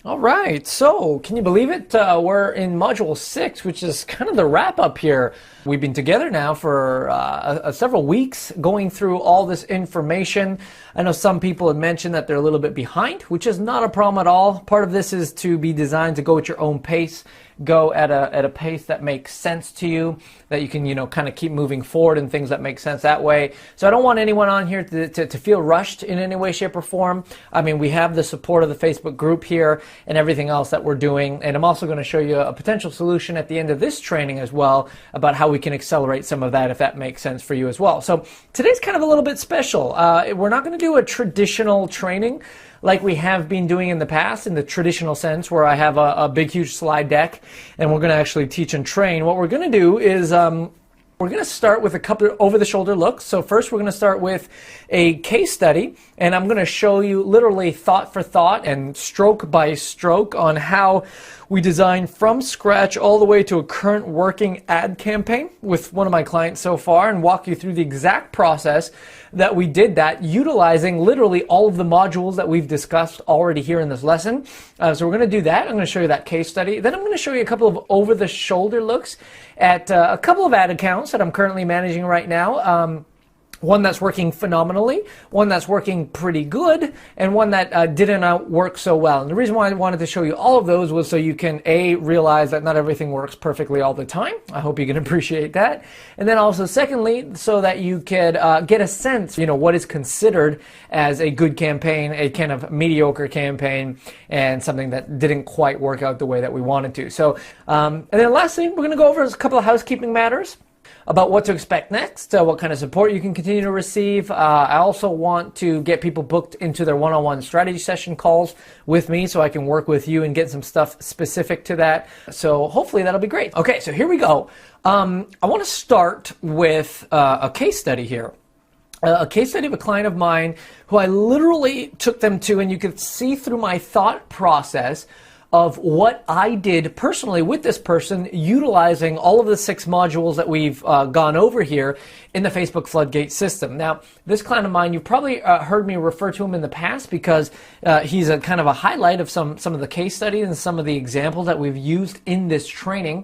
All right, so can you believe it? We're in Module 6, which is kind of the wrap up here. We've been together now for several weeks going through all this information. I know some people have mentioned that they're a little bit behind, which is not a problem at all. Part of this is to be designed to go at your own pace, go at a pace that makes sense to you, that you can, kind of keep moving forward and things that make sense that way. So I don't want anyone on here to feel rushed in any way, shape, or form. I mean, we have the support of the Facebook group here and everything else that we're doing. And I'm also going to show you a potential solution at the end of this training as well about how we can accelerate some of that if that makes sense for you as well. So today's kind of a little bit special. We're not going to do a traditional training like we have been doing in the past, in the traditional sense, where I have a big, huge slide deck, and we're going to actually teach and train. What we're going to do is we're going to start with a couple of over-the-shoulder looks. So first we're going to start with a case study, and I'm going to show you literally thought for thought and stroke by stroke on how we design from scratch all the way to a current working ad campaign with one of my clients so far, and walk you through the exact process that we did that utilizing literally all of the modules that we've discussed already here in this lesson. So we're going to do that. I'm going to show you that case study. Then I'm going to show you a couple of over-the-shoulder looks at a couple of ad accounts that I'm currently managing right now. One that's working phenomenally, one that's working pretty good, and one that didn't work so well. And the reason why I wanted to show you all of those was so you can, A, realize that not everything works perfectly all the time. I hope you can appreciate that. And then also, secondly, so that you could get a sense, what is considered as a good campaign, a kind of mediocre campaign, and something that didn't quite work out the way that we wanted to. So, and then lastly, we're going to go over a couple of housekeeping matters about what to expect next, what kind of support you can continue to receive. I also want to get people booked into their one-on-one strategy session calls with me so I can work with you and get some stuff specific to that. So hopefully that'll be great. Okay, so here we go. I want to start with a case study here. A case study of a client of mine who I literally took them to, and you could see through my thought process of what I did personally with this person, utilizing all of the 6 modules that we've gone over here in the Facebook Floodgate system. Now, this client of mine, you've probably heard me refer to him in the past because he's a kind of a highlight of some of the case studies and some of the examples that we've used in this training.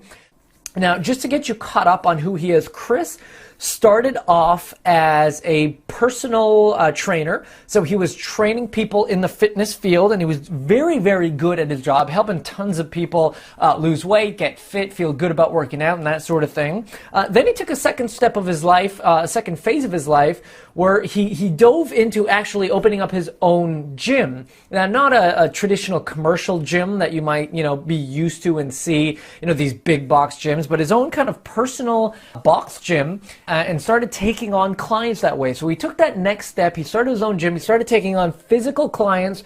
Now, just to get you caught up on who he is, Chris started off as a personal trainer. So he was training people in the fitness field, and he was very, very good at his job, helping tons of people lose weight, get fit, feel good about working out, and that sort of thing. Then he took a second step of his life, a second phase of his life, where he dove into actually opening up his own gym. Now, not a traditional commercial gym that you might, be used to and see, these big box gyms, but his own kind of personal box gym, and started taking on clients that way. So he took that next step. He started his own gym. He started taking on physical clients.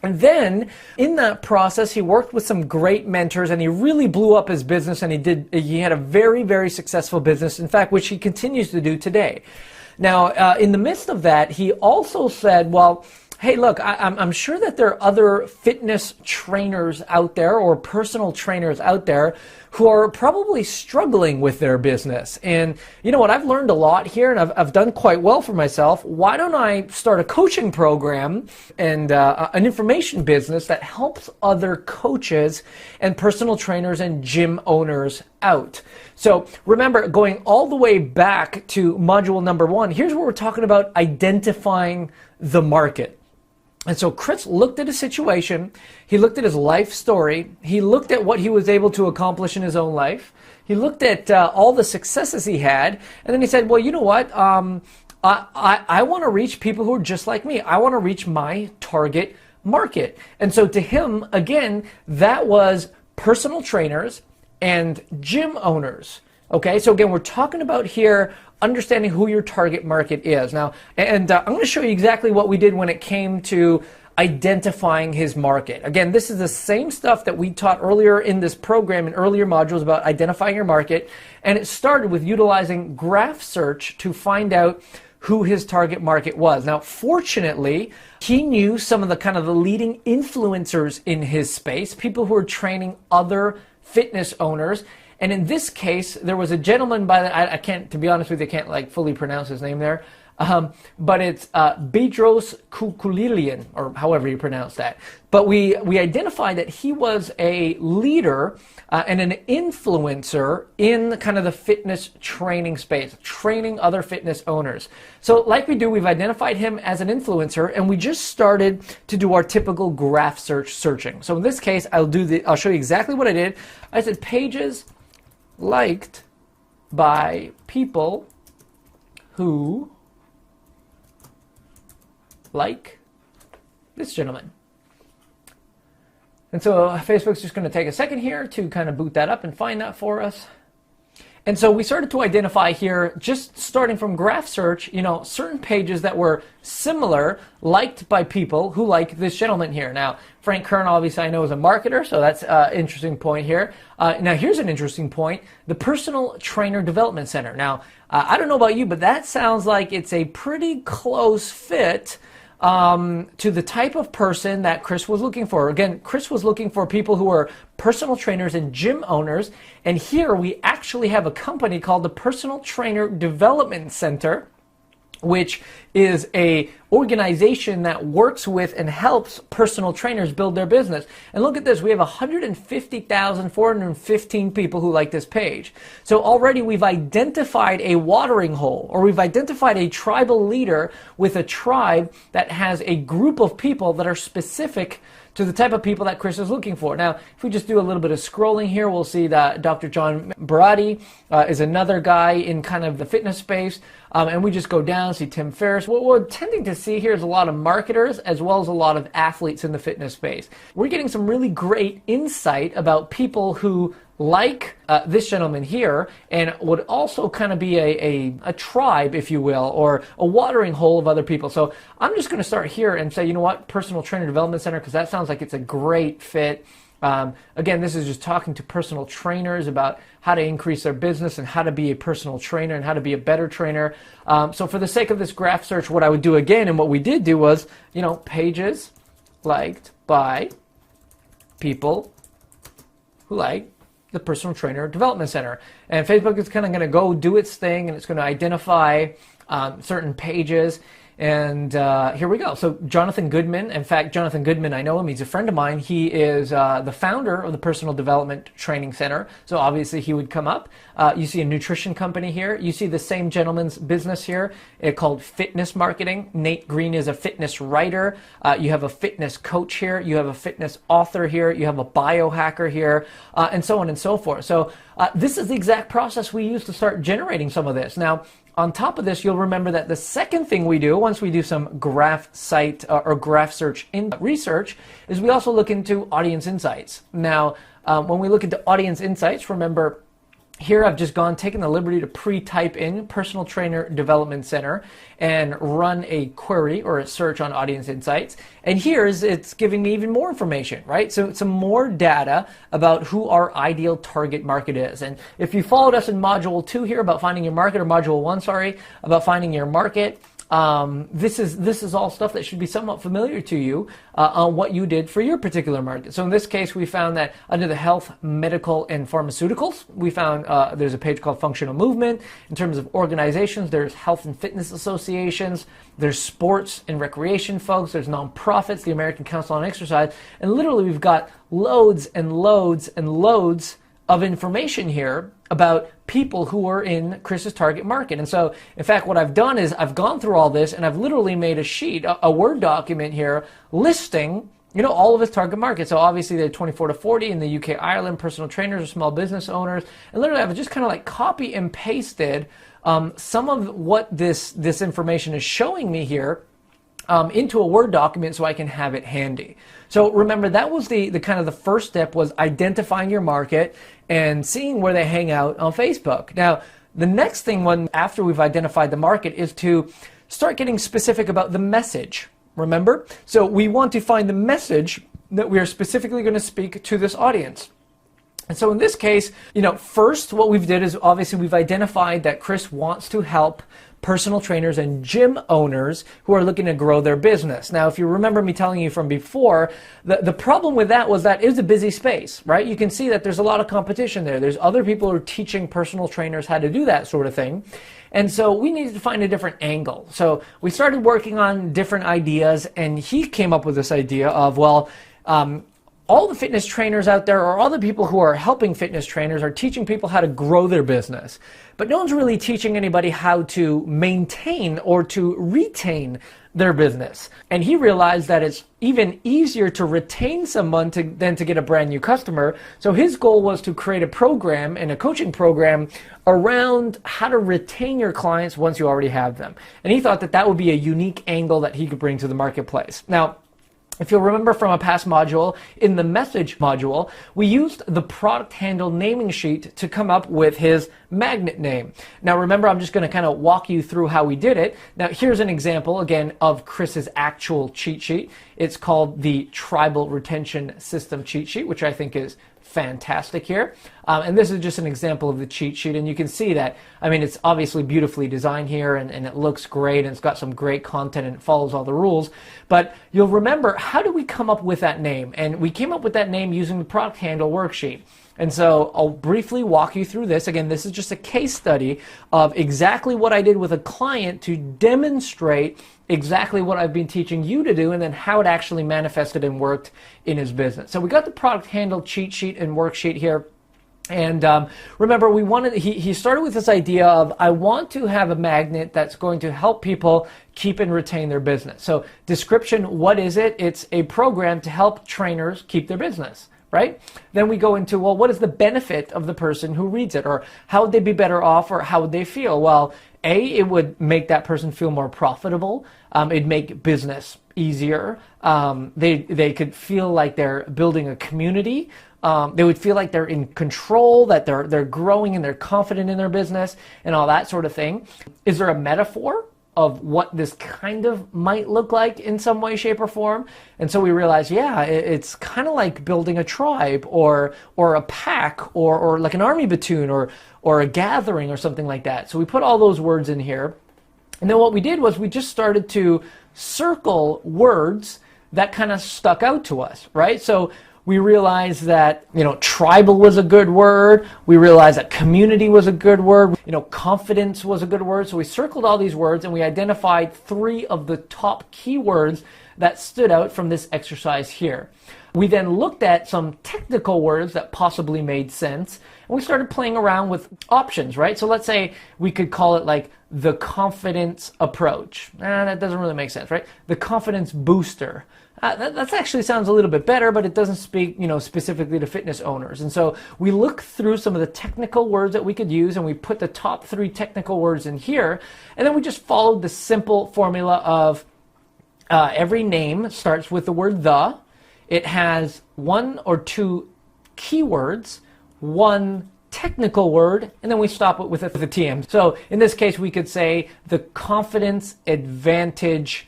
And then in that process, he worked with some great mentors, and he really blew up his business, and he had a very, very successful business, in fact, which he continues to do today. Now, in the midst of that, he also said, well, hey, look, I'm sure that there are other fitness trainers out there or personal trainers out there who are probably struggling with their business. And you know what? I've learned a lot here, and I've done quite well for myself. Why don't I start a coaching program and an information business that helps other coaches and personal trainers and gym owners out? So remember, going all the way back to module number 1, here's where we're talking about identifying the market. And so Chris looked at his situation, he looked at his life story, he looked at what he was able to accomplish in his own life, he looked at all the successes he had, and then he said, well, you know what, I want to reach people who are just like me. I want to reach my target market. And so to him, again, that was personal trainers and gym owners. Okay, so again, we're talking about here understanding who your target market is. Now, and I'm going to show you exactly what we did when it came to identifying his market. Again, this is the same stuff that we taught earlier in this program in earlier modules about identifying your market, and it started with utilizing graph search to find out who his target market was. Now, fortunately, he knew some of the kind of the leading influencers in his space, people who are training other fitness owners. And in this case, there was a gentleman by the, I can't, to be honest with you, I can't like fully pronounce his name there. but it's Bedros Kukulilian, or however you pronounce that. But we identified that he was a leader and an influencer in kind of the fitness training space, training other fitness owners. So like we do, we've identified him as an influencer, and we just started to do our typical graph searching. So in this case, I'll show you exactly what I did. I said pages liked by people who like this gentleman. And so Facebook's just going to take a second here to kind of boot that up and find that for us. And so we started to identify here, just starting from graph search, certain pages that were similar, liked by people who like this gentleman here. Now, Frank Kern, obviously, I know is a marketer, so that's an interesting point here. Now, here's an interesting point, the Personal Trainer Development Center. Now, I don't know about you, but that sounds like it's a pretty close fit to the type of person that Chris was looking for. Again, Chris was looking for people who are personal trainers and gym owners, and here we actually have a company called the Personal Trainer Development Center, which is a organization that works with and helps personal trainers build their business. And look at this, we have 150,415 people who like this page. So already we've identified a watering hole, or we've identified a tribal leader with a tribe that has a group of people that are specific to the type of people that Chris is looking for. Now, if we just do a little bit of scrolling here, we'll see that Dr. John Barati is another guy in kind of the fitness space. And we just go down, see Tim Ferriss. What we're tending to see here is a lot of marketers as well as a lot of athletes in the fitness space. We're getting some really great insight about people who like this gentleman here, and would also kind of be a tribe, if you will, or a watering hole of other people. So I'm just going to start here and say, you know what, Personal Trainer Development Center, because that sounds like it's a great fit. Again, this is just talking to personal trainers about how to increase their business and how to be a personal trainer and how to be a better trainer. So for the sake of this graph search, what I would do again, and what we did do was, pages liked by people who like the Personal Trainer Development Center. And Facebook is kind of going to go do its thing, and it's going to identify certain pages. And here we go. So Jonathan Goodman, in fact, Jonathan Goodman, I know him. He's a friend of mine. He is the founder of the Personal Development Training Center. So obviously he would come up. You see a nutrition company here. You see the same gentleman's business here called Fitness Marketing. Nate Green is a fitness writer. You have a fitness coach here. You have a fitness author here. You have a biohacker here, and so on and so forth. So this is the exact process we use to start generating some of this. Now, on top of this, you'll remember that the second thing we do once we do some graph site or graph search in research is we also look into audience insights. Now, when we look into audience insights, remember here I've just taken the liberty to pre-type in Personal Trainer Development Center and run a query or a search on audience insights. And it's giving me even more information, right? So some more data about who our ideal target market is. And if you followed us in Module 2 here about finding your market, or Module 1, sorry, about finding your market, this is all stuff that should be somewhat familiar to you on what you did for your particular market. So in this case, we found that under the health, medical, and pharmaceuticals, we found there's a page called Functional Movement. In terms of organizations, there's health and fitness associations, there's sports and recreation folks, there's nonprofits, the American Council on Exercise, and literally we've got loads and loads and loads of information here about people who are in Chris's target market. And so, in fact, what I've done is I've gone through all this and I've literally made a sheet, a Word document here listing, all of his target market. So obviously they're 24 to 40 in the UK, Ireland, personal trainers or small business owners. And literally I've just kind of like copy and pasted some of what this information is showing me here into a Word document so I can have it handy. So remember, that was the kind of the first step, was identifying your market and seeing where they hang out on Facebook. Now, the next thing after we've identified the market is to start getting specific about the message. Remember? So we want to find the message that we are specifically going to speak to this audience. And so in this case, first what we've did is obviously we've identified that Chris wants to help personal trainers and gym owners who are looking to grow their business. Now, if you remember me telling you from before, the problem with that was that it was a busy space, right? You can see that there's a lot of competition there. There's other people who are teaching personal trainers how to do that sort of thing. And so we needed to find a different angle. So we started working on different ideas, and he came up with this idea of, well, all the fitness trainers out there, or all the people who are helping fitness trainers, are teaching people how to grow their business. But no one's really teaching anybody how to maintain or to retain their business. And he realized that it's even easier to retain someone than to get a brand new customer. So his goal was to create a program and a coaching program around how to retain your clients once you already have them. And he thought that that would be a unique angle that he could bring to the marketplace. Now, if you'll remember from a past module, in the message module, we used the product handle naming sheet to come up with his magnet name. Now remember, I'm just going to kind of walk you through how we did it. Now here's an example, again, of Chris's actual cheat sheet. It's called the Tribal Retention System cheat sheet, which I think is fantastic here. And this is just an example of the cheat sheet, and you can see that, I mean, it's obviously beautifully designed here, and it looks great, and it's got some great content, and it follows all the rules. But you'll remember, how did we come up with that name? And we came up with that name using the product handle worksheet. And so I'll briefly walk you through this. Again, this is just a case study of exactly what I did with a client to demonstrate exactly what I've been teaching you to do, and then how it actually manifested and worked in his business. So we got the product handle cheat sheet and worksheet here. And remember, he started with this idea of, I want to have a magnet that's going to help people keep and retain their business. So description, what is it? It's a program to help trainers keep their business. Right? Then we go into, well, what is the benefit of the person who reads it? Or how would they be better off, or how would they feel? Well, it would make that person feel more profitable. It'd make business easier. They could feel like they're building a community. They would feel like they're in control, that they're growing and they're confident in their business and all that sort of thing. Is there a metaphor of what this kind of might look like in some way, shape, or form? And so we realized, yeah, it's kind of like building a tribe or a pack or like an army platoon or a gathering or something like that. So we put all those words in here. And then what we did was we just started to circle words that kind of stuck out to us, right? So we realized that, tribal was a good word. We realized that community was a good word. Confidence was a good word. So we circled all these words and we identified 3 of the top keywords that stood out from this exercise here. We then looked at some technical words that possibly made sense, and we started playing around with options, right? So let's say we could call it like the confidence approach. That doesn't really make sense, right? The confidence booster. That actually sounds a little bit better, but it doesn't speak, specifically to fitness owners. And so we looked through some of the technical words that we could use, and we put the top 3 technical words in here, and then we just followed the simple formula of every name starts with the word the. It has 1 or 2 keywords, 1 technical word, and then we stop it with a TM. So in this case, we could say the confidence advantage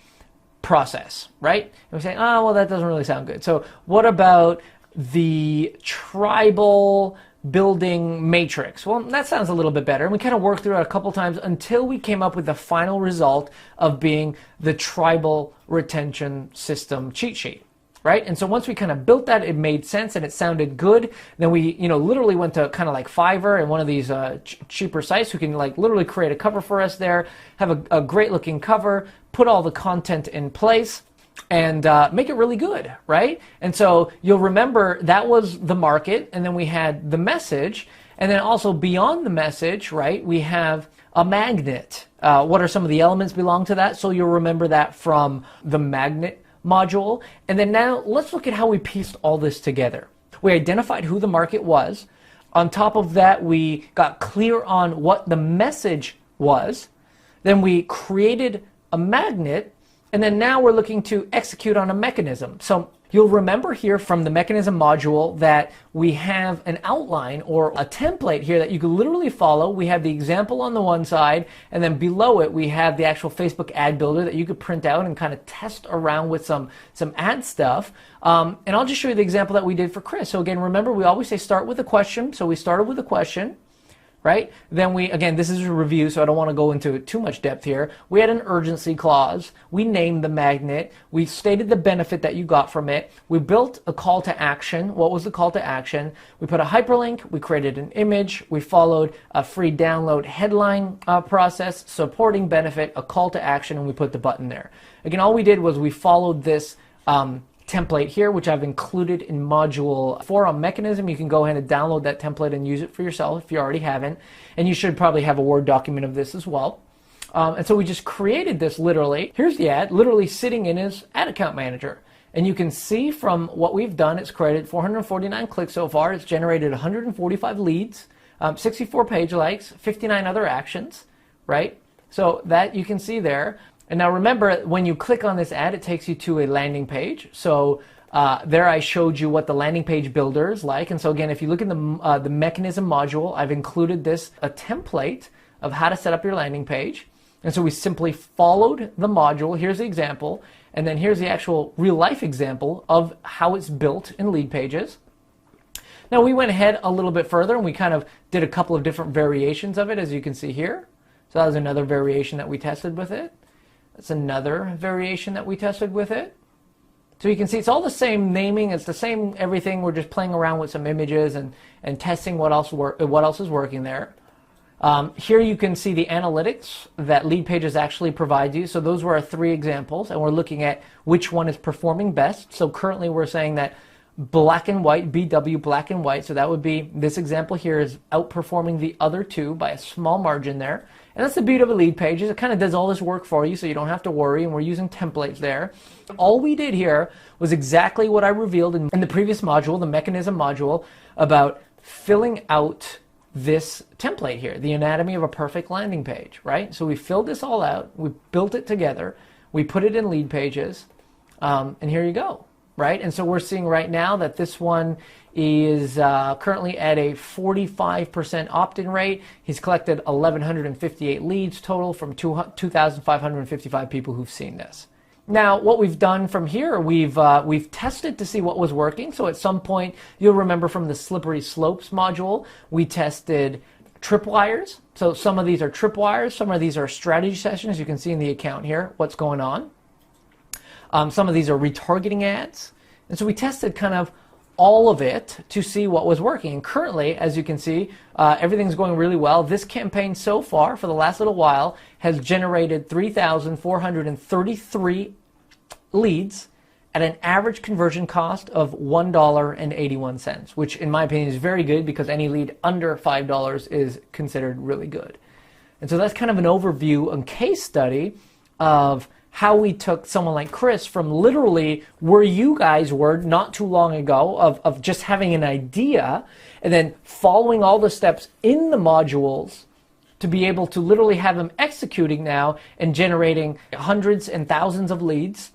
process, right? And we say, oh, well, that doesn't really sound good. So what about the tribal building matrix? Well, that sounds a little bit better. And we kind of worked through it a couple times until we came up with the final result of being the tribal retention system cheat sheet. Right? And so once we kind of built that, it made sense and it sounded good. Then we, literally went to kind of like Fiverr and one of these cheaper sites who can like literally create a cover for us there, have a great looking cover, put all the content in place, and make it really good, right? And so you'll remember that was the market, and then we had the message, and then also beyond the message, right, we have a magnet. What are some of the elements belong to that? So you'll remember that from the magnet module. And then now let's look at how we pieced all this together. We identified who the market was. On top of that, we got clear on what the message was. Then we created a magnet, and then now we're looking to execute on a mechanism. So you'll remember here from the mechanism module that we have an outline or a template here that you can literally follow. We have the example on the one side, and then below it we have the actual Facebook ad builder that you could print out and kind of test around with some ad stuff. And I'll just show you the example that we did for Chris. So again, remember, we always say start with a question. So we started with a question, right? Then again, this is a review, so I don't want to go into too much depth here. We had an urgency clause. We named the magnet. We stated the benefit that you got from it. We built a call to action. What was the call to action? We put a hyperlink. We created an image. We followed a free download headline process, supporting benefit, a call to action, and we put the button there. Again, all we did was we followed this template here, which I've included in module 4 on Mechanism. You can go ahead and download that template and use it for yourself if you already haven't. And you should probably have a Word document of this as well. And so we just created this literally. Here's the ad, literally sitting in his ad account manager. And you can see from what we've done, it's created 449 clicks so far. It's generated 145 leads, 64 page likes, 59 other actions, right? So that you can see there. And now remember, when you click on this ad, it takes you to a landing page. So there I showed you what the landing page builder is like. And so again, if you look in the Mechanism module, I've included a template of how to set up your landing page. And so we simply followed the module. Here's the example. And then here's the actual real life example of how it's built in Leadpages. Now we went ahead a little bit further and we kind of did a couple of different variations of it, as you can see here. So that was another variation that we tested with it. That's another variation that we tested with it. So you can see it's all the same naming, it's the same everything. We're just playing around with some images and testing what else is working there. Here you can see the analytics that Leadpages actually provides you. So those were our 3 examples, and we're looking at which one is performing best. So currently we're saying that black and white, BW black and white, so that would be, this example here is outperforming the other 2 by a small margin there. And that's the beauty of a Leadpages. It kind of does all this work for you so you don't have to worry, and we're using templates there. All we did here was exactly what I revealed in the previous module, the Mechanism module, about filling out this template here, the anatomy of a perfect landing page, right? So we filled this all out, we built it together, we put it in Leadpages, and here you go, right? And so we're seeing right now that this one is currently at a 45% opt-in rate. He's collected 1,158 leads total from 2,555 people who've seen this. Now, what we've done from here, we've tested to see what was working. So at some point, you'll remember from the Slippery Slopes module, we tested tripwires. So some of these are tripwires, some of these are strategy sessions. You can see in the account here what's going on. Some of these are retargeting ads. And so we tested kind of all of it to see what was working. And currently, as you can see, everything's going really well. This campaign so far, for the last little while, has generated 3,433 leads at an average conversion cost of $1.81, which in my opinion is very good because any lead under $5 is considered really good. And so that's kind of an overview and case study of how we took someone like Chris from literally where you guys were not too long ago of just having an idea and then following all the steps in the modules to be able to literally have them executing now and generating hundreds and thousands of leads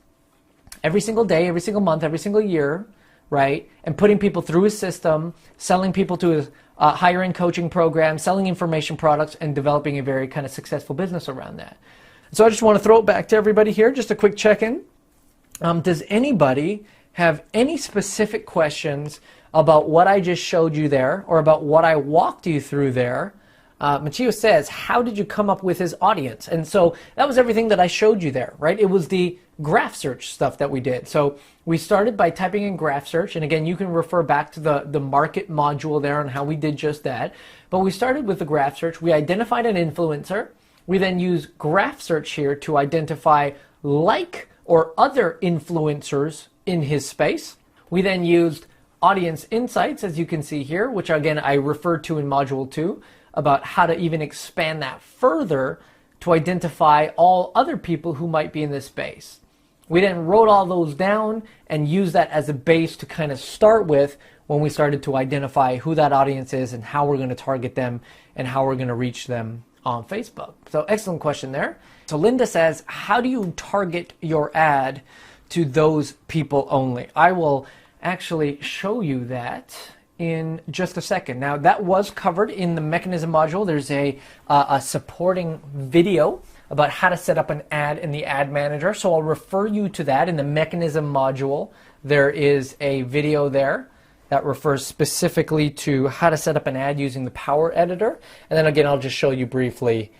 every single day, every single month, every single year, right? And putting people through his system, selling people to his higher-end coaching program, selling information products, and developing a very kind of successful business around that. So I just want to throw it back to everybody here, just a quick check-in. Does anybody have any specific questions about what I just showed you there or about what I walked you through there? Machio says, how did you come up with his audience? And so that was everything that I showed you there, right? It was the graph search stuff that we did. So we started by typing in graph search. And again, you can refer back to the market module there on how we did just that. But we started with the graph search. We identified an influencer. We then use graph search here to identify like or other influencers in his space. We then used audience insights, as you can see here, which again I referred to in module 2, about how to even expand that further to identify all other people who might be in this space. We then wrote all those down and used that as a base to kind of start with when we started to identify who that audience is and how we're going to target them and how we're going to reach them on Facebook. So excellent question there. So Linda says, how do you target your ad to those people only? I will actually show you that in just a second. Now that was covered in the Mechanism module. There's a supporting video about how to set up an ad in the ad manager. So I'll refer you to that in the Mechanism module. There is a video there. that refers specifically to how to set up an ad using the Power Editor. And then again, I'll just show you briefly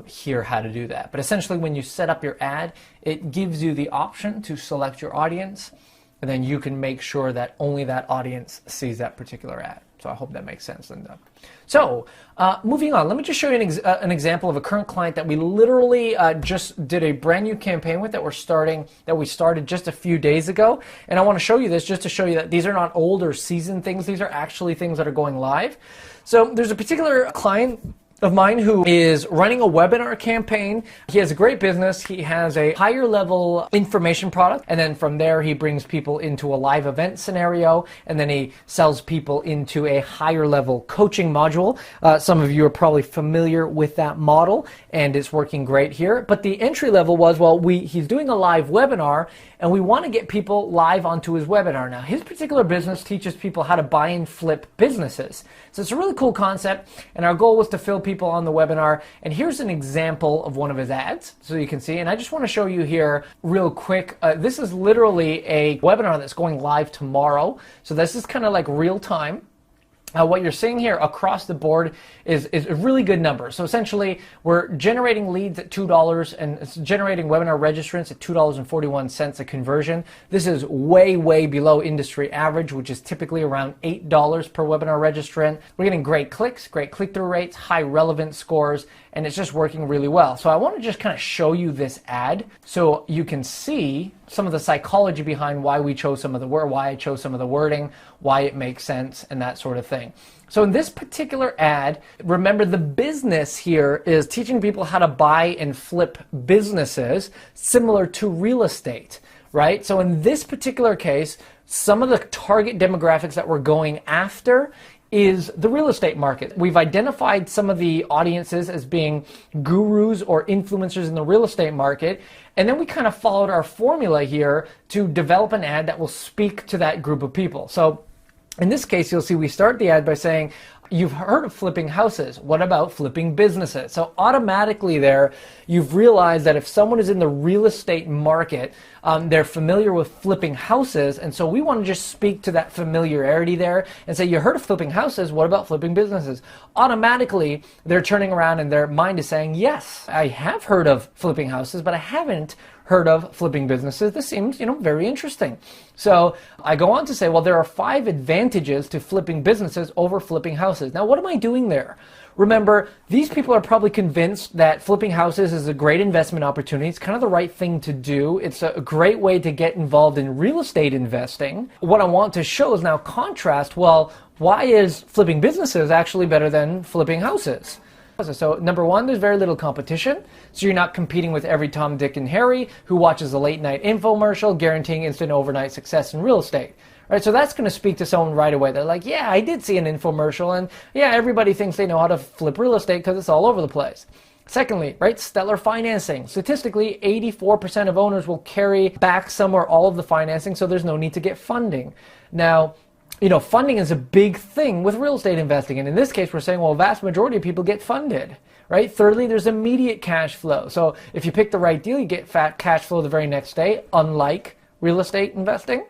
here how to do that. But essentially, when you set up your ad, it gives you the option to select your audience, and then you can make sure that only that audience sees that particular ad. So I hope that makes sense, Linda. So moving on, let me just show you an example of a current client that we literally just did a brand new campaign with that we started just a few days ago. And I want to show you this just to show you that these are not old or seasoned things. These are actually things that are going live. So there's a particular client of mine who is running a webinar campaign. He has a great business. He has a higher level information product, and then from there he brings people into a live event scenario, and then he sells people into a higher level coaching module. Some of you are probably familiar with that model, and it's working great here. But the entry level was, well, he's doing a live webinar, and we want to get people live onto his webinar. Now, his particular business teaches people how to buy and flip businesses. So it's a really cool concept, and our goal was to fill people on the webinar. And here's an example of one of his ads, so you can see. And I just want to show you here real quick. This is literally a webinar that's going live tomorrow. So this is kind of like real time. What you're seeing here across the board is a really good number. So essentially, we're generating leads at $2 and it's generating webinar registrants at $2.41 a conversion. This is way, way below industry average, which is typically around $8 per webinar registrant. We're getting great clicks, great click-through rates, high relevance scores, and it's just working really well. So I want to just kind of show you this ad so you can see some of the psychology behind why we chose some of the why I chose some of the wording, why it makes sense, and that sort of thing. So in this particular ad, remember the business here is teaching people how to buy and flip businesses similar to real estate, right? So in this particular case, some of the target demographics that we're going after is the real estate market. We've identified some of the audiences as being gurus or influencers in the real estate market, and then we kind of followed our formula here to develop an ad that will speak to that group of people. So in this case, you'll see we start the ad by saying, you've heard of flipping houses. What about flipping businesses? So automatically there, you've realized that if someone is in the real estate market, they're familiar with flipping houses. And so we want to just speak to that familiarity there and say, you heard of flipping houses. What about flipping businesses? Automatically, they're turning around and their mind is saying, yes, I have heard of flipping houses, but I haven't heard of flipping businesses. This seems, very interesting. So I go on to say, well, there are 5 advantages to flipping businesses over flipping houses. Now, what am I doing there? Remember, these people are probably convinced that flipping houses is a great investment opportunity. It's kind of the right thing to do. It's a great way to get involved in real estate investing. What I want to show is now contrast, well, why is flipping businesses actually better than flipping houses? So number one, there's very little competition. So you're not competing with every Tom, Dick, and Harry who watches a late night infomercial guaranteeing instant overnight success in real estate. Right, so that's going to speak to someone right away. They're like, yeah, I did see an infomercial, and yeah, everybody thinks they know how to flip real estate because it's all over the place. Secondly, right, stellar financing. Statistically, 84% of owners will carry back some or all of the financing, so there's no need to get funding. Now, funding is a big thing with real estate investing. And in this case, we're saying, well, a vast majority of people get funded, right? Thirdly, there's immediate cash flow. So if you pick the right deal, you get fat cash flow the very next day, unlike real estate investing.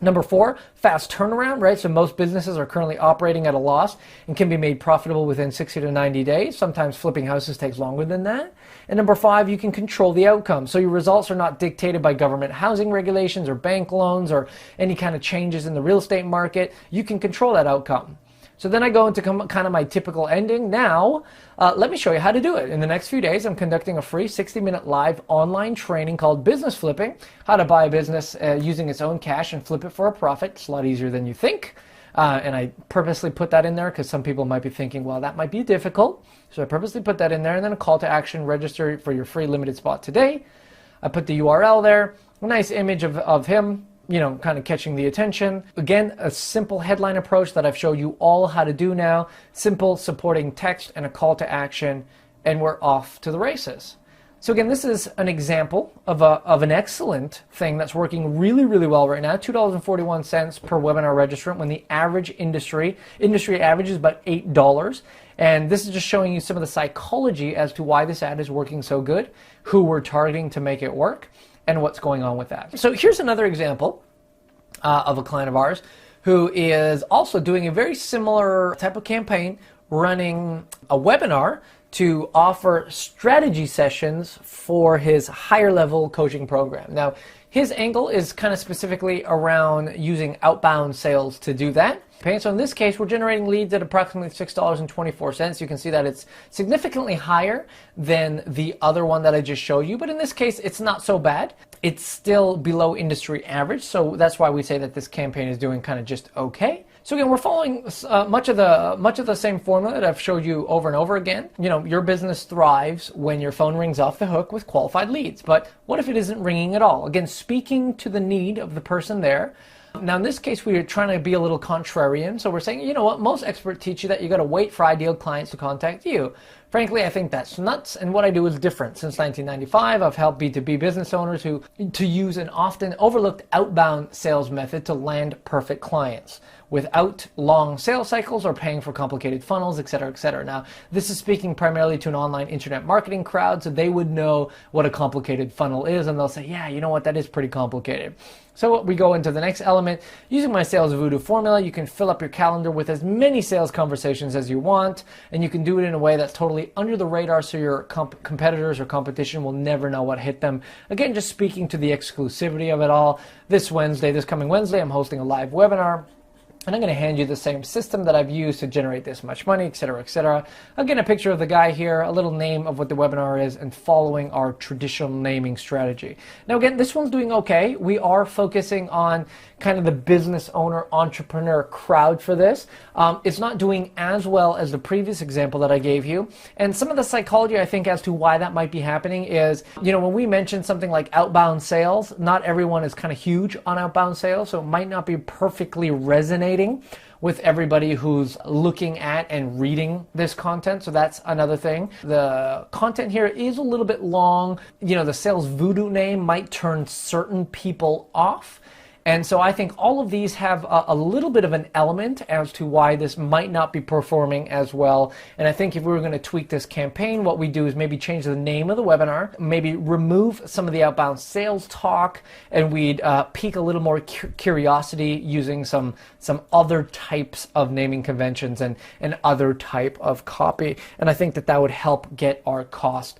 Number 4, fast turnaround, right? So most businesses are currently operating at a loss and can be made profitable within 60 to 90 days. Sometimes flipping houses takes longer than that. And number 5, you can control the outcome. So your results are not dictated by government housing regulations or bank loans or any kind of changes in the real estate market. You can control that outcome. So then I go into kind of my typical ending. Now, let me show you how to do it. In the next few days, I'm conducting a free 60-minute live online training called Business Flipping, how to buy a business using its own cash and flip it for a profit. It's a lot easier than you think. And I purposely put that in there because some people might be thinking, well, that might be difficult. So I purposely put that in there, and then a call to action, register for your free limited spot today. I put the URL there, a nice image of him, kind of catching the attention. Again, a simple headline approach that I've showed you all how to do now. Simple supporting text and a call to action, and we're off to the races. So again, this is an example of an excellent thing that's working really, really well right now. $2.41 per webinar registrant when the average industry average is about $8. And this is just showing you some of the psychology as to why this ad is working so good, who we're targeting to make it work, and what's going on with that. So here's another example of a client of ours who is also doing a very similar type of campaign, running a webinar to offer strategy sessions for his higher level coaching program. Now, his angle is kind of specifically around using outbound sales to do that. Okay, so in this case, we're generating leads at approximately $6.24. You can see that it's significantly higher than the other one that I just showed you, but in this case, it's not so bad. It's still below industry average, so that's why we say that this campaign is doing kind of just okay. So again, we're following much of the same formula that I've showed you over and over again. You know, your business thrives when your phone rings off the hook with qualified leads. But what if it isn't ringing at all? Again, speaking to the need of the person there. Now, in this case, we are trying to be a little contrarian. So we're saying, you know what, most experts teach you that you got to wait for ideal clients to contact you. Frankly, I think that's nuts, and what I do is different. Since 1995, I've helped B2B business owners to use an often overlooked outbound sales method to land perfect clients without long sales cycles or paying for complicated funnels, et cetera, et cetera. Now, this is speaking primarily to an online internet marketing crowd, so they would know what a complicated funnel is, and they'll say, yeah, you know what, that is pretty complicated. So we go into the next element. Using my Sales Voodoo formula, you can fill up your calendar with as many sales conversations as you want, and you can do it in a way that's totally under the radar so your competitors or competition will never know what hit them. Again, just speaking to the exclusivity of it all. This coming Wednesday, I'm hosting a live webinar. And I'm going to hand you the same system that I've used to generate this much money, et cetera, et cetera. Again, a picture of the guy here, a little name of what the webinar is, and following our traditional naming strategy. Now, again, this one's doing okay. We are focusing on kind of the business owner, entrepreneur crowd for this. It's not doing as well as the previous example that I gave you. And some of the psychology, I think, as to why that might be happening is, you know, when we mention something like outbound sales, not everyone is kind of huge on outbound sales, so it might not be perfectly resonating with everybody who's looking at and reading this content. So that's another thing. The content here is a little bit long. You know, the Sales Voodoo name might turn certain people off. And so I think all of these have a little bit of an element as to why this might not be performing as well. And I think if we were going to tweak this campaign, what we do is maybe change the name of the webinar, maybe remove some of the outbound sales talk, and we'd pique a little more curiosity using some other types of naming conventions and other type of copy. And I think that would help get our cost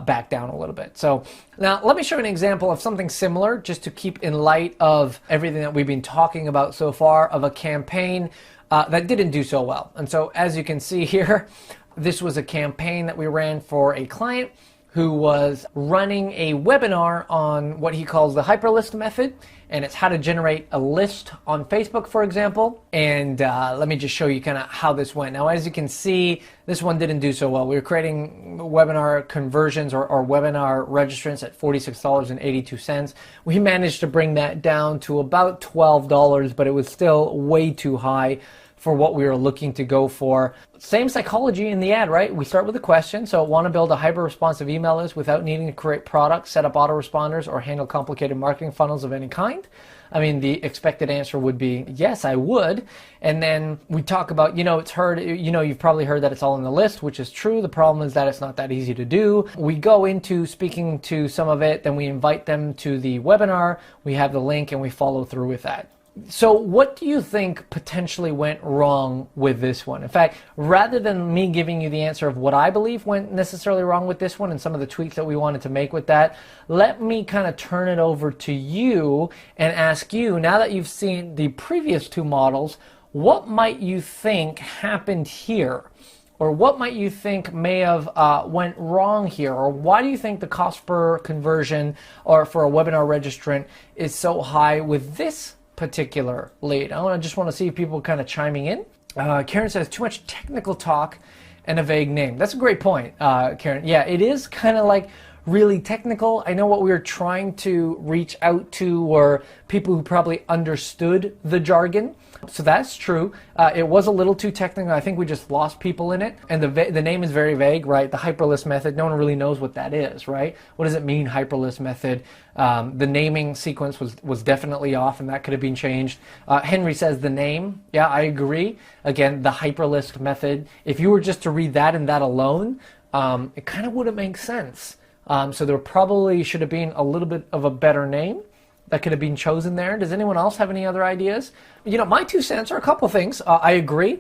back down a little bit. So now let me show you an example of something similar, just to keep in light of everything that we've been talking about so far, of a campaign that didn't do so well. And so as you can see here, this was a campaign that we ran for a client who was running a webinar on what he calls the hyperlist method, and it's how to generate a list on Facebook, for example. And let me just show you kind of how this went. Now, as you can see, this one didn't do so well. We were creating webinar conversions or webinar registrants at $46.82. We managed to bring that down to about $12, but it was still way too high for what we were looking to go for. Same psychology in the ad, right? We start with a question. So, want to build a hyper-responsive email list without needing to create products, set up autoresponders, or handle complicated marketing funnels of any kind? I mean, the expected answer would be, yes, I would. And then we talk about, you've probably heard that it's all in the list, which is true. The problem is that it's not that easy to do. We go into speaking to some of it, then we invite them to the webinar, we have the link, and we follow through with that. So what do you think potentially went wrong with this one? In fact, rather than me giving you the answer of what I believe went necessarily wrong with this one and some of the tweaks that we wanted to make with that, let me kind of turn it over to you and ask you, now that you've seen the previous two models, what might you think happened here? Or what might you think may have went wrong here? Or why do you think the cost per conversion or for a webinar registrant is so high with this particular lead? I just want to see people kind of chiming in. Karen says, too much technical talk and a vague name. That's a great point, Karen. Yeah, it is kind of like really technical. I know what we were trying to reach out to were people who probably understood the jargon. So that's true. It was a little too technical. I think we just lost people in it. And the name is very vague, right? The hyperlist method, no one really knows what that is, right? What does it mean, hyperlist method? The naming sequence was definitely off, and that could have been changed. Henry says the name. Yeah, I agree. Again, the hyperlist method. If you were just to read that and that alone, it kind of wouldn't make sense. So there probably should have been a little bit of a better name. that could have been chosen there? Does anyone else have any other ideas? My 2 cents are a couple things. I agree.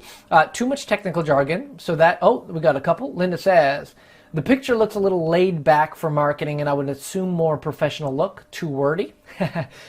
Too much technical jargon. So that, we got a couple. Linda says, the picture looks a little laid back for marketing, and I would assume more professional look, too wordy.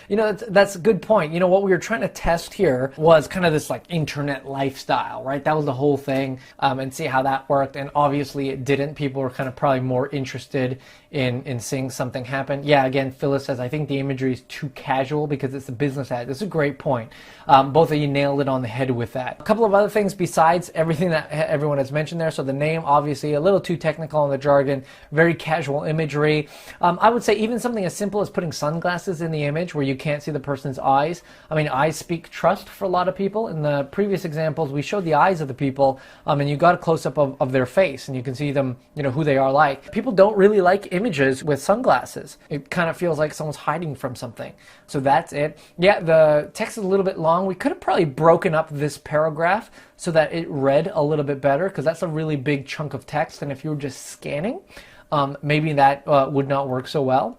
That's a good point. What we were trying to test here was kind of this like internet lifestyle, right? That was the whole thing, and see how that worked. And obviously it didn't. People were kind of probably more interested in seeing something happen. Yeah, again, Phyllis says, I think the imagery is too casual because it's a business ad. This is a great point. Both of you nailed it on the head with that. A couple of other things besides everything that everyone has mentioned there. So the name, obviously a little too technical on the jargon, very casual imagery. I would say even something as simple as putting sunglasses in the image where you can't see the person's eyes. I mean, eyes speak trust for a lot of people. In the previous examples, we showed the eyes of the people, and you got a close-up of their face, and you can see them, who they are like. People don't really like images with sunglasses. It kind of feels like someone's hiding from something. So that's it. Yeah, the text is a little bit long. We could have probably broken up this paragraph so that it read a little bit better, because that's a really big chunk of text, and if you were just scanning, maybe that would not work so well.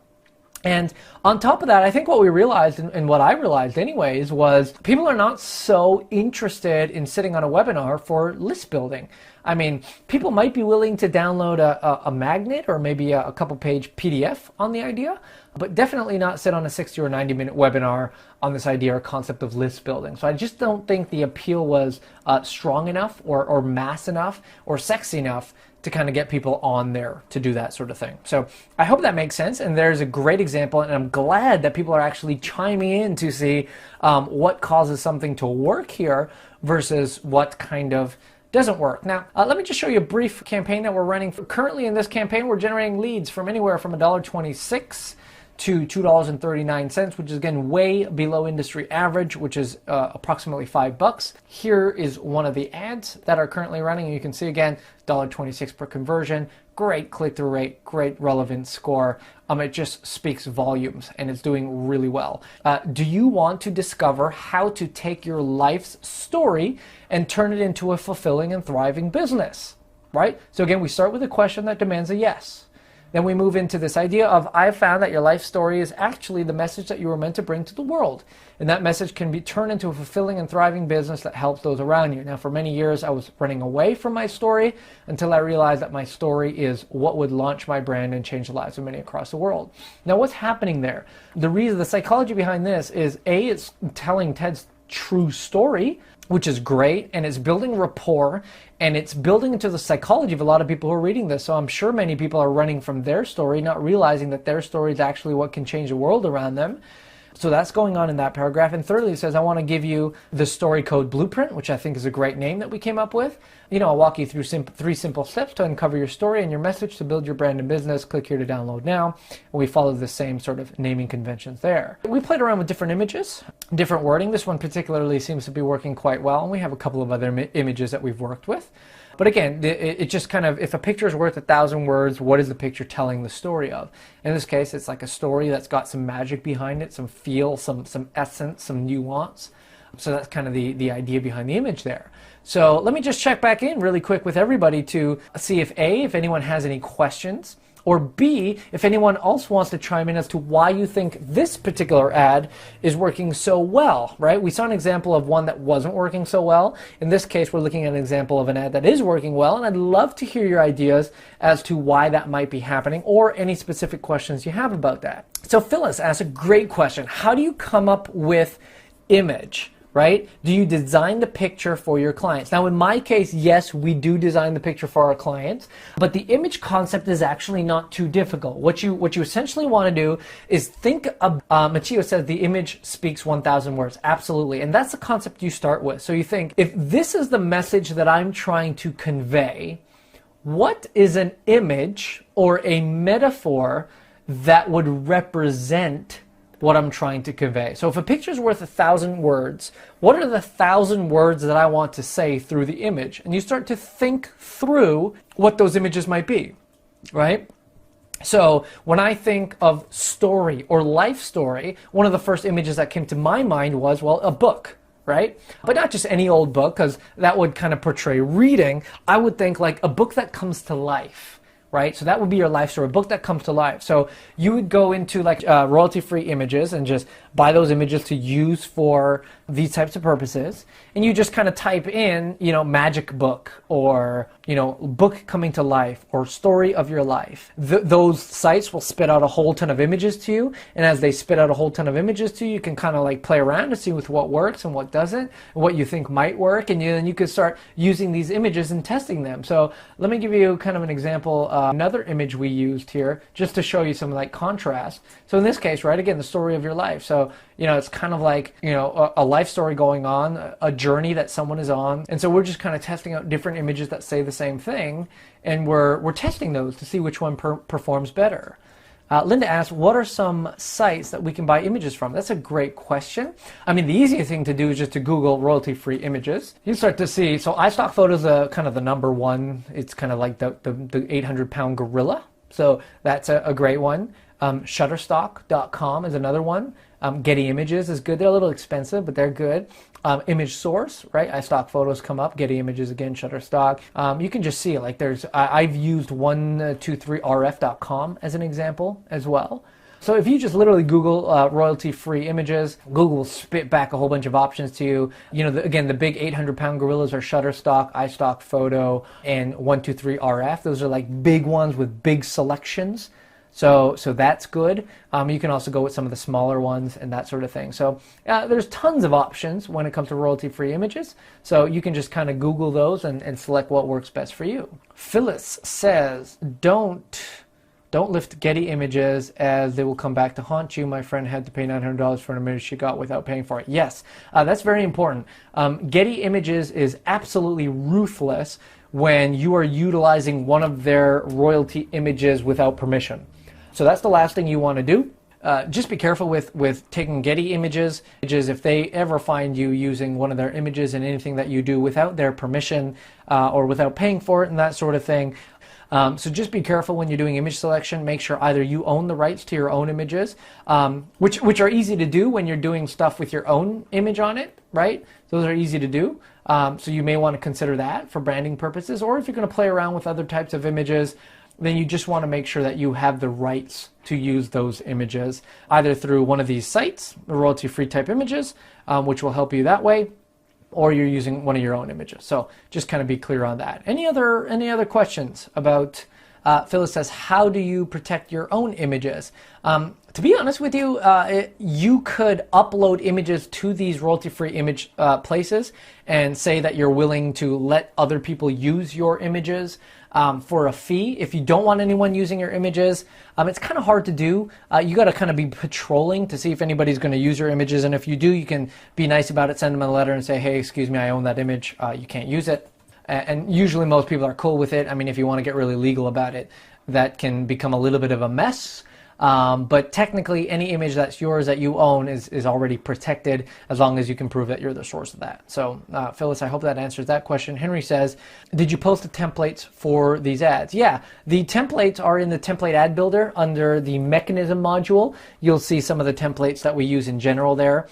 And on top of that, I think what we realized, and what I realized anyways, was people are not so interested in sitting on a webinar for list building. I mean, people might be willing to download a magnet or maybe a couple page PDF on the idea, but definitely not sit on a 60 or 90 minute webinar on this idea or concept of list building. So I just don't think the appeal was strong enough or mass enough or sexy enough to kind of get people on there to do that sort of thing. So I hope that makes sense, and there's a great example, and I'm glad that people are actually chiming in to see what causes something to work here versus what kind of doesn't work. Now, let me just show you a brief campaign that we're running. Currently in this campaign, we're generating leads from anywhere from $1.26 to $2.39, which is again way below industry average, which is approximately $5. Here is one of the ads that are currently running. You can see again, $1.26 per conversion, great click-through rate, great relevance score. It just speaks volumes, and it's doing really well. Do you want to discover how to take your life's story and turn it into a fulfilling and thriving business? Right? So again, we start with a question that demands a yes. Then we move into this idea of, I've found that your life story is actually the message that you were meant to bring to the world. And that message can be turned into a fulfilling and thriving business that helps those around you. Now, for many years, I was running away from my story until I realized that my story is what would launch my brand and change the lives of many across the world. Now, what's happening there? The psychology behind this is, A, it's telling Ted's true story, which is great, and it's building rapport, and it's building into the psychology of a lot of people who are reading this. So I'm sure many people are running from their story, not realizing that their story is actually what can change the world around them. So that's going on in that paragraph. And thirdly, it says, I want to give you the story code blueprint, which I think is a great name that we came up with. I'll walk you through 3 simple steps to uncover your story and your message to build your brand and business. Click here to download now. And we follow the same sort of naming conventions there. We played around with different images, different wording. This one particularly seems to be working quite well. And we have a couple of other images that we've worked with. But again, it just kind of, if a picture is worth 1,000 words, what is the picture telling the story of? In this case, it's like a story that's got some magic behind it, some feel, some essence, some nuance. So that's kind of the idea behind the image there. So let me just check back in really quick with everybody to see if A, if anyone has any questions, or B, if anyone else wants to chime in as to why you think this particular ad is working so well, right? We saw an example of one that wasn't working so well. In this case, we're looking at an example of an ad that is working well, and I'd love to hear your ideas as to why that might be happening or any specific questions you have about that. So Phyllis asked a great question. How do you come up with image? Right? Do you design the picture for your clients? Now, in my case, yes, we do design the picture for our clients, but the image concept is actually not too difficult. What you essentially want to do is think of, Machio says the image speaks 1,000 words. Absolutely. And that's the concept you start with. So you think, if this is the message that I'm trying to convey, what is an image or a metaphor that would represent what I'm trying to convey? So if a picture is worth 1,000 words, what are the 1,000 words that I want to say through the image? And you start to think through what those images might be, right? So when I think of story or life story, one of the first images that came to my mind was, well, a book, right? But not just any old book, because that would kind of portray reading. I would think like a book that comes to life, right? So that would be your life story, a book that comes to life. So you would go into like royalty-free images and just buy those images to use for these types of purposes. And you just kind of type in, magic book or, book coming to life or story of your life. Those sites will spit out a whole ton of images to you. And as they spit out a whole ton of images to you, you can kind of like play around to see with what works and what doesn't, and what you think might work. And then you can start using these images and testing them. So let me give you kind of an example. Another image we used here just to show you some like contrast. So in this case, right, again, the story of your life. So, it's kind of like, a life story going on, a journey that someone is on. And so we're just kind of testing out different images that say the same thing. And we're testing those to see which one performs better. Linda asks, what are some sites that we can buy images from? That's a great question. I mean, the easiest thing to do is just to Google royalty-free images. You start to see, so iStock Photos is kind of the number one. It's kind of like the 800-pound gorilla. So that's a great one. Shutterstock.com is another one. Getty Images is good. They're a little expensive, but they're good. Image Source, right? iStock Photos come up. Getty Images again, Shutterstock. You can just see like I've used 123rf.com as an example as well. So if you just literally Google royalty-free images, Google will spit back a whole bunch of options to you. Again, the big 800-pound gorillas are Shutterstock, iStock Photo, and 123RF. Those are like big ones with big selections. So that's good. You can also go with some of the smaller ones and that sort of thing. So there's tons of options when it comes to royalty-free images. So you can just kind of Google those and select what works best for you. Phyllis says, don't lift Getty Images as they will come back to haunt you. My friend had to pay $900 for an image she got without paying for it. Yes, that's very important. Getty Images is absolutely ruthless when you are utilizing one of their royalty images without permission. So that's the last thing you want to do. Just be careful with taking Getty Images. If they ever find you using one of their images in anything that you do without their permission or without paying for it and that sort of thing. So just be careful when you're doing image selection. Make sure either you own the rights to your own images, which are easy to do when you're doing stuff with your own image on it, right? Those are easy to do. So you may want to consider that for branding purposes. Or if you're going to play around with other types of images, then you just want to make sure that you have the rights to use those images, either through one of these sites, the royalty-free type images, which will help you that way, or you're using one of your own images. So just kind of be clear on that. Any other questions about, Phyllis says, how do you protect your own images? To be honest with you, you could upload images to these royalty-free image places and say that you're willing to let other people use your images for a fee. If you don't want anyone using your images, it's kind of hard to do. You got to kind of be patrolling to see if anybody's going to use your images. And if you do, you can be nice about it, send them a letter and say, hey, excuse me, I own that image. You can't use it. And usually most people are cool with it. I mean, if you want to get really legal about it, that can become a little bit of a mess. But technically, any image that's yours that you own is already protected as long as you can prove that you're the source of that. So, Phyllis, I hope that answers that question. Henry says, did you post the templates for these ads? Yeah, the templates are in the template ad builder under the mechanism module. You'll see some of the templates that we use in general there.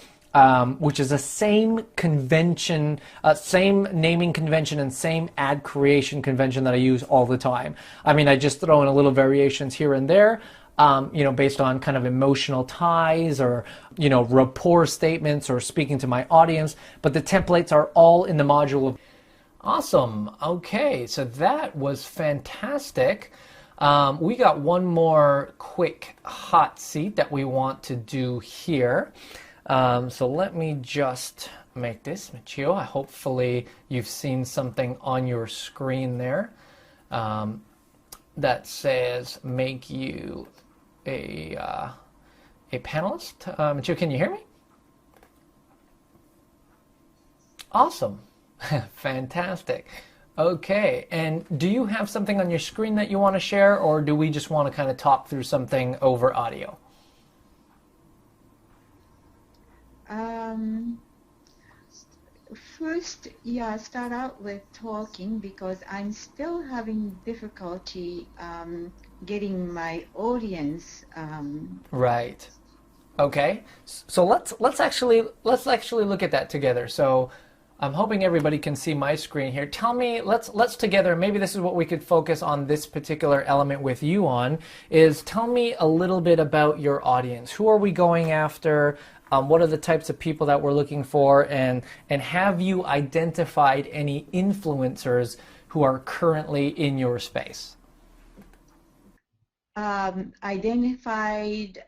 Which is the same convention, same naming convention and same ad creation convention that I use all the time. I mean, I just throw in a little variations here and there, based on kind of emotional ties or, rapport statements or speaking to my audience, but the templates are all in the module. Awesome. Okay, so that was fantastic. We got one more quick hot seat that we want to do here. So let me just make this Machio. Hopefully you've seen something on your screen there that says make you a panelist. Machio, can you hear me? Awesome. Fantastic. Okay, and do you have something on your screen that you want to share, or do we just want to kind of talk through something over audio? First, start out with talking because I'm still having difficulty getting my audience. Right. Okay. So let's actually look at that together. So I'm hoping everybody can see my screen here. Tell me, let's together, maybe this is what we could focus on this particular element with you on, is tell me a little bit about your audience. Who are we going after? What are the types of people that we're looking for? And have you identified any influencers who are currently in your space? Identified,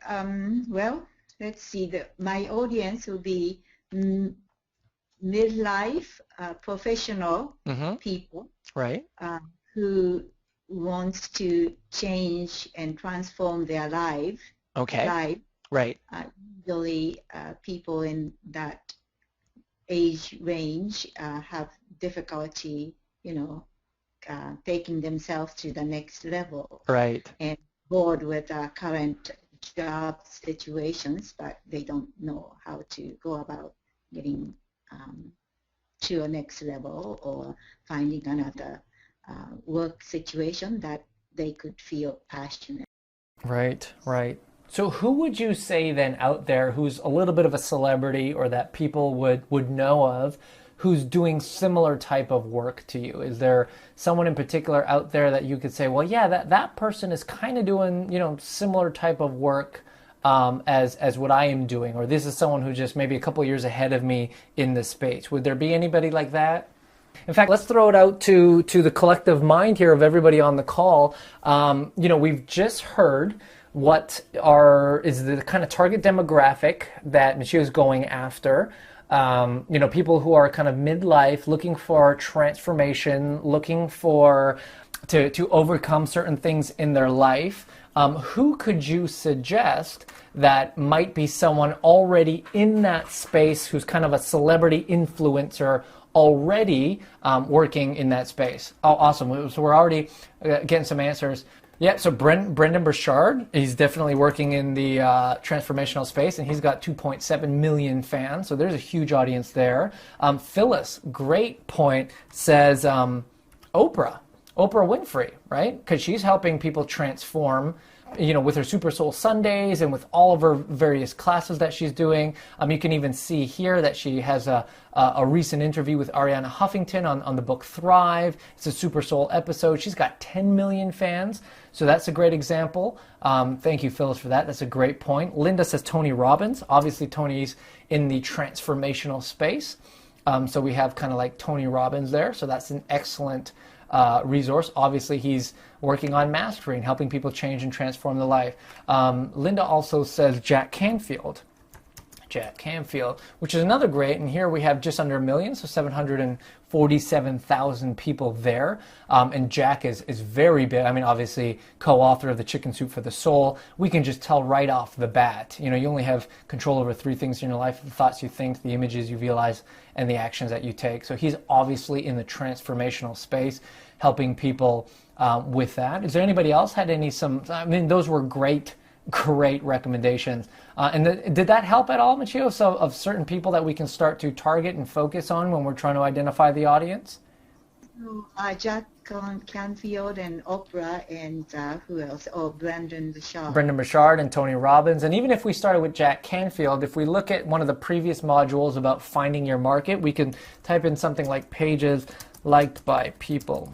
well, let's see, my audience will be midlife professional people, Right. who wants to change and transform their life. Okay. Right. Usually people in that age range have difficulty, taking themselves to the next level. Right. And bored with current job situations, but they don't know how to go about getting to a next level or finding another work situation that they could feel passionate. Right, right. So who would you say then out there who's a little bit of a celebrity or that people would know of who's doing similar type of work to you? Is there someone in particular out there that you could say, well, yeah, that person is kind of doing, similar type of work as what I am doing, or this is someone who's just maybe a couple years ahead of me in this space? Would there be anybody like that? In fact, let's throw it out to the collective mind here of everybody on the call. We've just heard what is the kind of target demographic that Michio is going after. People who are kind of midlife, looking for transformation, looking for to overcome certain things in their life. Who could you suggest that might be someone already in that space who's kind of a celebrity influencer already working in that space? Oh, awesome. So we're already getting some answers. Yeah, so Brendan Burchard, he's definitely working in the transformational space, and he's got 2.7 million fans, so there's a huge audience there. Phyllis, great point, says Oprah Winfrey, right? Because she's helping people transform, with her Super Soul Sundays and with all of her various classes that she's doing. You can even see here that she has a recent interview with Arianna Huffington on the book Thrive. It's a Super Soul episode. She's got 10 million fans, so that's a great example. Thank you, Phyllis, for that. That's a great point. Linda says Tony Robbins. Obviously, Tony's in the transformational space. So we have kind of like Tony Robbins there, so that's an excellent resource. Obviously, he's working on mastery and helping people change and transform their life. Linda also says Jack Canfield, which is another great, and here we have just under 1 million, so 747,000 people there. And Jack is very big. I mean, obviously, co-author of The Chicken Soup for the Soul. We can just tell right off the bat, you only have control over 3 things in your life: the thoughts you think, the images you visualize, and the actions that you take. So he's obviously in the transformational space, helping people with that. Is there anybody else had those were great recommendations. Did that help at all, Michio, so of certain people that we can start to target and focus on when we're trying to identify the audience? Jack Canfield and Oprah and who else? Oh, Brendan Burchard. Brendan Burchard and Tony Robbins. And even if we started with Jack Canfield, if we look at one of the previous modules about finding your market, we can type in something like pages liked by people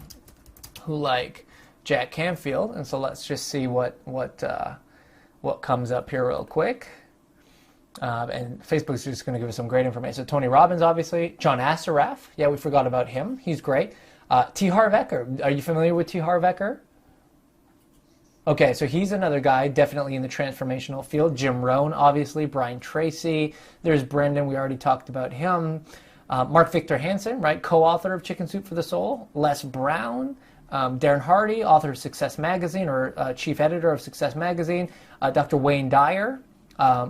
who like Jack Canfield. And so let's just see what comes up here real quick. And Facebook's just going to give us some great information. So Tony Robbins, obviously. John Assaraf. Yeah, we forgot about him. He's great. T. Harv Eker. Are you familiar with T. Harv Eker? Okay, so he's another guy definitely in the transformational field. Jim Rohn, obviously. Brian Tracy. There's Brendan. We already talked about him. Mark Victor Hansen, right? Co-author of Chicken Soup for the Soul. Les Brown. Darren Hardy, author of Success Magazine, or chief editor of Success Magazine. Dr. Wayne Dyer.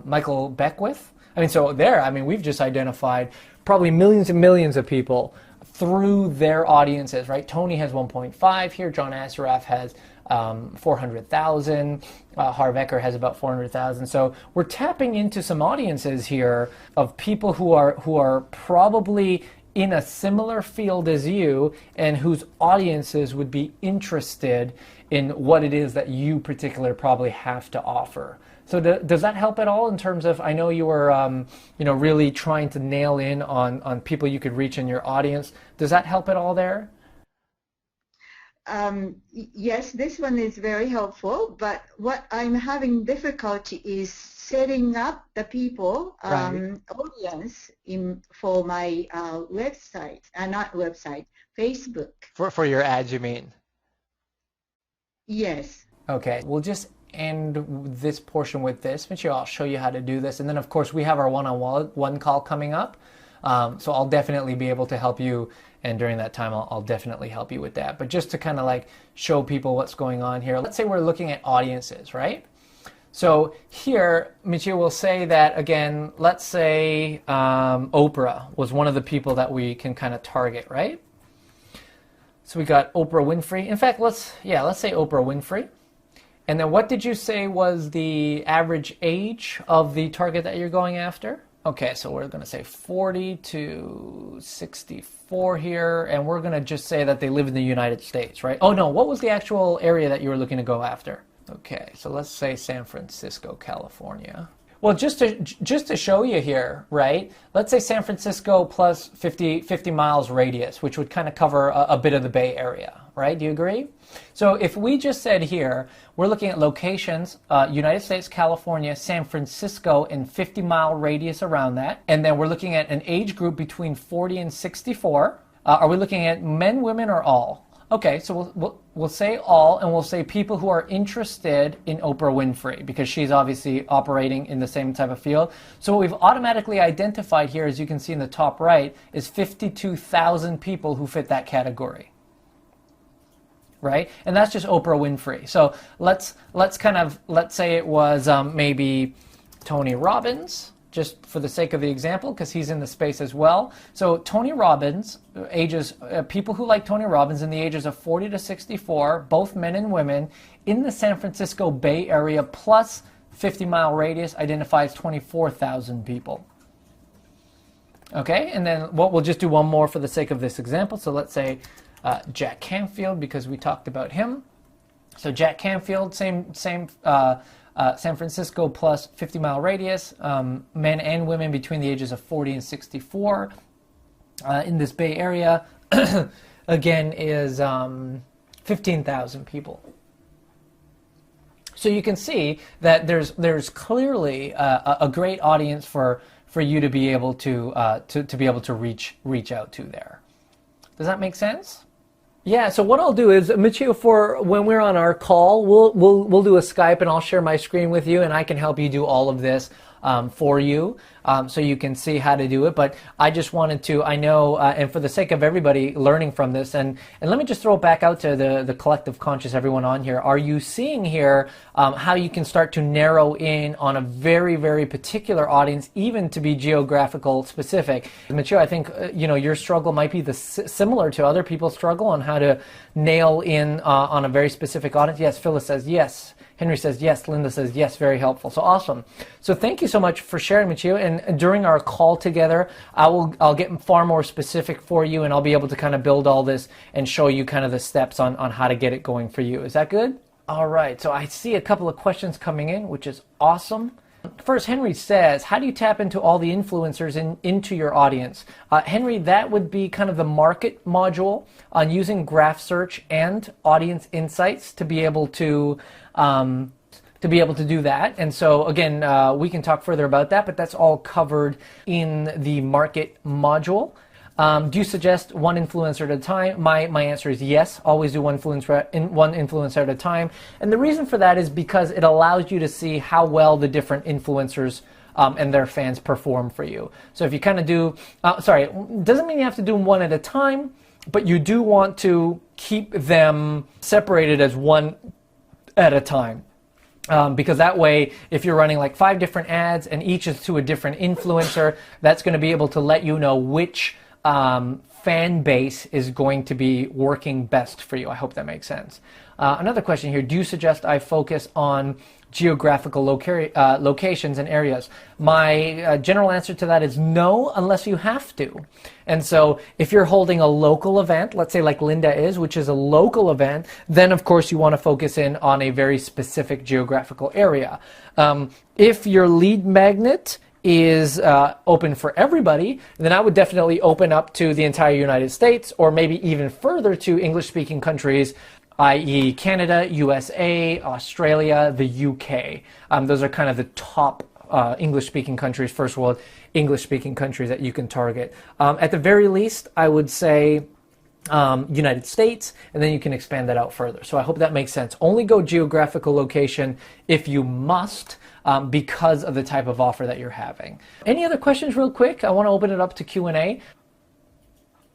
Michael Beckwith. We've just identified probably millions and millions of people through their audiences, right? Tony has 1.5 here. John Assaraf has 400,000. Harv Eker has about 400,000. So we're tapping into some audiences here of people who are probably in a similar field as you and whose audiences would be interested in what it is that you particularly probably have to offer. So does that help at all in terms of, I know you were, really trying to nail in on people you could reach in your audience. Does that help at all there? Yes, this one is very helpful, but what I'm having difficulty is setting up the people, Right. audience for my website, not website, Facebook. For your ads, you mean? Yes. Okay, we'll just end this portion with this. Michio, I'll show you how to do this. And then, of course, we have our one-on-one call coming up. So I'll definitely be able to help you. And during that time, I'll definitely help you with that. But just to kind of like show people what's going on here, let's say we're looking at audiences, right? So here, Michio will say that, again, let's say Oprah was one of the people that we can kind of target, right? So we got Oprah Winfrey. In fact, let's say Oprah Winfrey. And then what did you say was the average age of the target that you're going after? Okay, so we're going to say 40 to 64 here, and we're going to just say that they live in the United States, right? Oh no, what was the actual area that you were looking to go after? Okay, so let's say San Francisco, California. Well, just to show you here, right? Let's say San Francisco plus 50 miles radius, which would kind of cover a bit of the Bay Area, right? Do you agree? So if we just said here, we're looking at locations, United States, California, San Francisco, and 50-mile radius around that. And then we're looking at an age group between 40 and 64. Are we looking at men, women, or all? Okay, so we'll say all, and we'll say people who are interested in Oprah Winfrey, because she's obviously operating in the same type of field. So what we've automatically identified here, as you can see in the top right, is 52,000 people who fit that category. Right? And that's just Oprah Winfrey. So let's say it was maybe Tony Robbins, just for the sake of the example, because he's in the space as well. So Tony Robbins, people who like Tony Robbins in the ages of 40 to 64, both men and women, in the San Francisco Bay Area plus 50-mile radius identifies 24,000 people. Okay, and then we'll just do one more for the sake of this example. So let's say Jack Canfield, because we talked about him. So Jack Canfield, same San Francisco plus 50-mile radius, men and women between the ages of 40 and 64 in this Bay Area, again, is 15,000 people. So you can see that there's clearly a great audience for you to be able to reach out to there. Does that make sense? Yeah, so what I'll do is, Michio, for when we're on our call, we'll do a Skype, and I'll share my screen with you, and I can help you do all of this for you, so you can see how to do it. But I just wanted to, I know, and for the sake of everybody learning from this, and let me just throw it back out to the collective conscious, everyone on here. Are you seeing here how you can start to narrow in on a very, very particular audience, even to be geographical specific? Michio, I think your struggle might be similar to other people's struggle on how to nail in on a very specific audience. Yes, Phyllis says yes. Henry says yes. Linda says yes. Very helpful. So awesome. So thank you so much for sharing, Michio. And during our call together, I'll get far more specific for you, and I'll be able to kind of build all this and show you kind of the steps on how to get it going for you. Is that good? All right. So I see a couple of questions coming in, which is awesome. First, Henry says, how do you tap into all the influencers into your audience? Henry, that would be kind of the market module on using graph search and audience insights to be able to do that. And so again, we can talk further about that, but that's all covered in the market module. Do you suggest one influencer at a time? My answer is yes. Always do one influencer at a time. And the reason for that is because it allows you to see how well the different influencers and their fans perform for you. So if you kind of do, doesn't mean you have to do them one at a time, but you do want to keep them separated as one at a time. Because that way, if you're running like 5 different ads and each is to a different influencer, that's going to be able to let you know which fan base is going to be working best for you. I hope that makes sense. Another question here, do you suggest I focus on geographical locations and areas? My general answer to that is no, unless you have to. And so if you're holding a local event, let's say like Linda is, which is a local event, then of course you want to focus in on a very specific geographical area. If your lead magnet is open for everybody, then I would definitely open up to the entire United States, or maybe even further to English-speaking countries, i.e. Canada, USA, Australia, the UK. Those are kind of the top English-speaking countries, first world English-speaking countries that you can target. At the very least, I would say United States, and then you can expand that out further. So I hope that makes sense. Only go geographical location if you must, because of the type of offer that you're having. Any other questions real quick? I want to open it up to Q&A.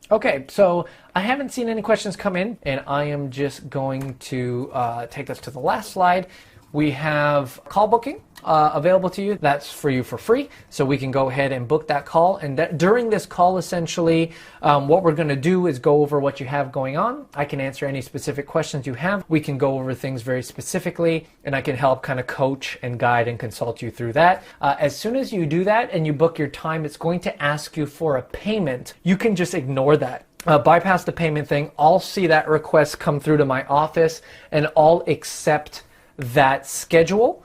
Okay, so I haven't seen any questions come in, and I am just going to take us to the last slide. We have call booking available to you. That's for you for free, so we can go ahead and book that call. And during this call, essentially, what we're going to do is go over what you have going on. I can answer any specific questions you have. We can go over things very specifically, and I can help kind of coach and guide and consult you through that. As soon as you do that and you book your time, it's going to ask you for a payment. You can just ignore that. Bypass the payment thing. I'll see that request come through to my office, and I'll accept that schedule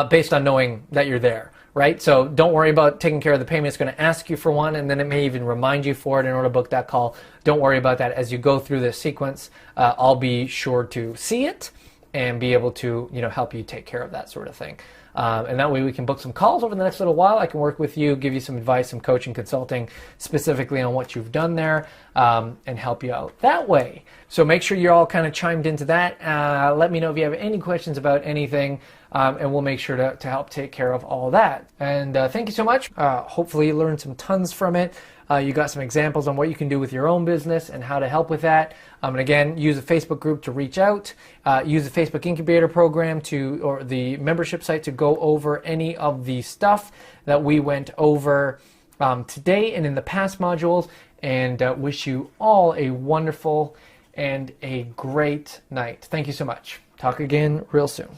based on knowing that you're there, right? So don't worry about taking care of the payment. It's going to ask you for one, and then it may even remind you for it in order to book that call. Don't worry about that. As you go through this sequence, I'll be sure to see it and be able to, help you take care of that sort of thing. And that way we can book some calls over the next little while. I can work with you, give you some advice, some coaching, consulting specifically on what you've done there, and help you out that way. So make sure you're all kind of chimed into that. Let me know if you have any questions about anything, and we'll make sure to help take care of all that. And thank you so much. Hopefully you learned some tons from it. You got some examples on what you can do with your own business and how to help with that. And again, use a Facebook group to reach out. Use the Facebook Incubator program or the membership site to go over any of the stuff that we went over today and in the past modules. And wish you all a wonderful and a great night. Thank you so much. Talk again real soon.